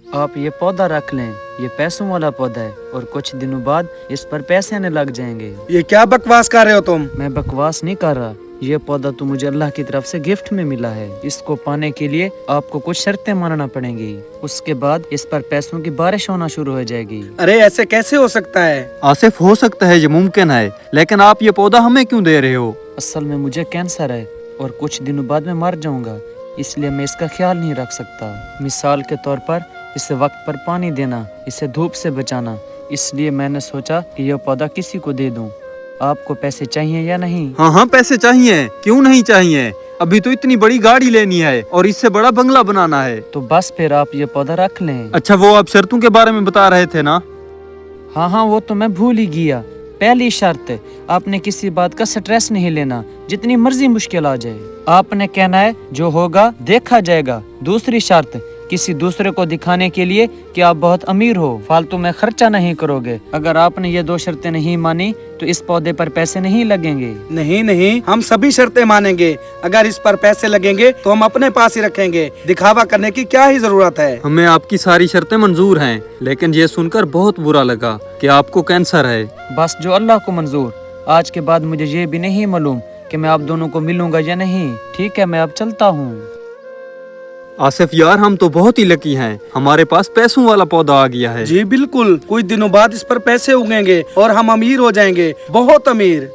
आप ये पौधा रख लें, ये पैसों वाला पौधा है और कुछ दिनों बाद इस पर पैसे आने लग जाएंगे। ये क्या बकवास कर रहे हो तुम? मैं बकवास नहीं कर रहा, ये पौधा तो मुझे अल्लाह की तरफ से गिफ्ट में मिला है। इसको पाने के लिए आपको कुछ शर्तें मानना पड़ेंगी, उसके बाद इस पर पैसों की बारिश होना शुरू हो जाएगी। अरे ऐसे कैसे हो सकता है? आसिफ, हो सकता है ये मुमकिन है, लेकिन आप ये पौधा हमें क्यों दे रहे हो? असल में मुझे कैंसर है और कुछ दिनों बाद मैं मर जाऊंगा, इसलिए मैं इसका ख्याल नहीं रख सकता। मिसाल के तौर पर इसे वक्त पर पानी देना, इसे धूप से बचाना, इसलिए मैंने सोचा कि यह पौधा किसी को दे दूं। आपको पैसे चाहिए या नहीं? हाँ हाँ, पैसे चाहिए, क्यों नहीं चाहिए। अभी तो इतनी बड़ी गाड़ी लेनी है और इससे बड़ा बंगला बनाना है। तो बस फिर आप ये पौधा रख लें। अच्छा, वो आप शर्तों के बारे में बता रहे थे ना? हाँ हाँ, वो तो मैं भूल ही गया। पहली शर्त, आपने किसी बात का स्ट्रेस नहीं लेना, जितनी मर्जी मुश्किल आ जाए। आपने कहना है जो होगा देखा जाएगा। दूसरी शर्त, किसी दूसरे को दिखाने के लिए कि आप बहुत अमीर हो, फालतू में खर्चा नहीं करोगे। अगर आपने ये दो शर्तें नहीं मानी तो इस पौधे पर पैसे नहीं लगेंगे। नहीं नहीं, हम सभी शर्तें मानेंगे। अगर इस पर पैसे लगेंगे तो हम अपने पास ही रखेंगे। दिखावा करने की क्या ही जरूरत है? हमें आपकी सारी शर्तें मंजूर हैं, लेकिन ये सुनकर बहुत बुरा लगा कि आपको कैंसर है। बस जो अल्लाह को मंजूर। आज के बाद मुझे ये भी नहीं मालूम कि मैं आप दोनों को मिलूंगा या नहीं। ठीक है, मैं अब चलता हूँ। आसिफ यार, हम तो बहुत ही लकी हैं, हमारे पास पैसों वाला पौधा आ गया है। जी बिल्कुल, कुछ दिनों बाद इस पर पैसे उगेंगे और हम अमीर हो जाएंगे, बहुत अमीर।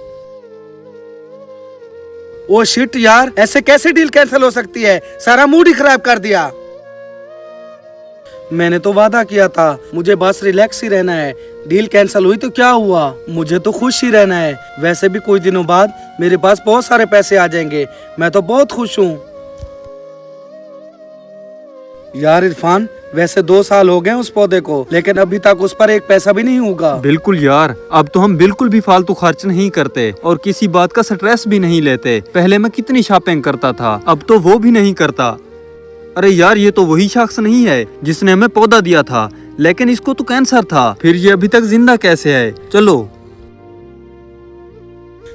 ओ शिट यार, ऐसे कैसे डील कैंसिल हो सकती है? सारा मूड ही खराब कर दिया। मैंने तो वादा किया था, मुझे बस रिलैक्स ही रहना है। डील कैंसिल हुई तो क्या हुआ, मुझे तो खुश ही रहना है। वैसे भी कुछ दिनों बाद मेरे पास बहुत सारे पैसे आ जाएंगे, मैं तो बहुत खुश हूँ। यार इरफान, वैसे 2 साल हो गए उस पौधे को, लेकिन अभी तक उस पर एक पैसा भी नहीं होगा। बिल्कुल यार, अब तो हम बिल्कुल भी फालतू खर्च नहीं करते और किसी बात का स्ट्रेस भी नहीं लेते। पहले मैं कितनी शॉपिंग करता था, अब तो वो भी नहीं करता। अरे यार, ये तो वही शख्स नहीं है जिसने हमें पौधा दिया था, लेकिन इसको तो कैंसर था, फिर ये अभी तक जिंदा कैसे है? चलो।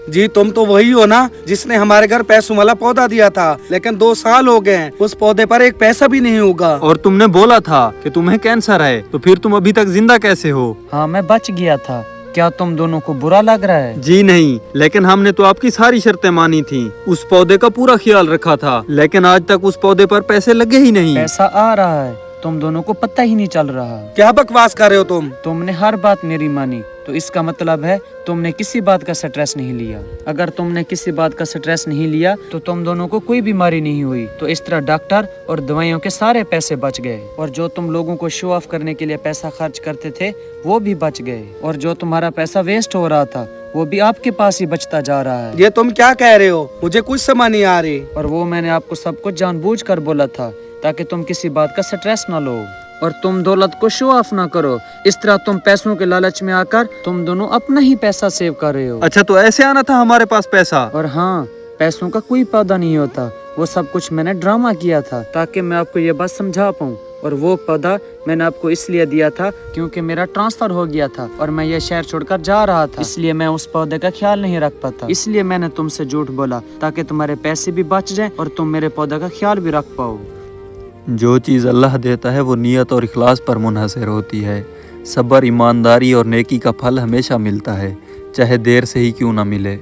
जी तुम तो वही हो ना जिसने हमारे घर पैसों वाला पौधा दिया था, लेकिन 2 साल हो गए हैं, उस पौधे पर एक पैसा भी नहीं होगा। और तुमने बोला था कि तुम्हें कैंसर है, तो फिर तुम अभी तक जिंदा कैसे हो? हाँ, मैं बच गया था। क्या तुम दोनों को बुरा लग रहा है? जी नहीं, लेकिन हमने तो आपकी सारी शर्तें मानी थी, उस पौधे का पूरा ख्याल रखा था, लेकिन आज तक उस पौधे पर पैसे लगे ही नहीं। पैसा आ रहा है, तुम दोनों को पता ही नहीं चल रहा। क्या बकवास कर रहे हो तुम? तुमने हर बात मेरी मानी, तो इसका मतलब है तुमने किसी बात का स्ट्रेस नहीं लिया। अगर तुमने किसी बात का स्ट्रेस नहीं लिया तो तुम दोनों को कोई बीमारी नहीं हुई, तो इस तरह डॉक्टर और दवाइयों के सारे पैसे बच गए। और जो तुम लोगों को शो ऑफ करने के लिए पैसा खर्च करते थे वो भी बच गए। और जो तुम्हारा पैसा वेस्ट हो रहा था वो भी आपके पास ही बचता जा रहा है। ये तुम क्या कह रहे हो? मुझे कुछ समझ नहीं आ रही। और वो मैंने आपको सब कुछ जानबूझकर बोला था ताकि तुम किसी बात का स्ट्रेस न लो और तुम दौलत को शो ऑफ ना करो। इस तरह तुम पैसों के लालच में आकर तुम दोनों अपना ही पैसा सेव कर रहे हो। अच्छा, तो ऐसे आना था हमारे पास पैसा? और हाँ, पैसों का कोई पौधा नहीं होता, वो सब कुछ मैंने ड्रामा किया था ताकि मैं आपको ये बात समझा पाऊँ। और वो पौधा मैंने आपको इसलिए दिया था क्योंकि मेरा ट्रांसफर हो गया था और मैं ये शहर छोड़कर जा रहा था, इसलिए मैं उस पौधे का ख्याल नहीं रख पाता। इसलिए मैंने तुमसे झूठ बोला ताकि तुम्हारे पैसे भी बच जाएं और तुम मेरे पौधे का ख्याल भी रख पाओ। जो चीज़ अल्लाह देता है वो नियत और इखलास पर मुनहसर होती है। सब्र, ईमानदारी और नेकी का फल हमेशा मिलता है, चाहे देर से ही क्यों ना मिले।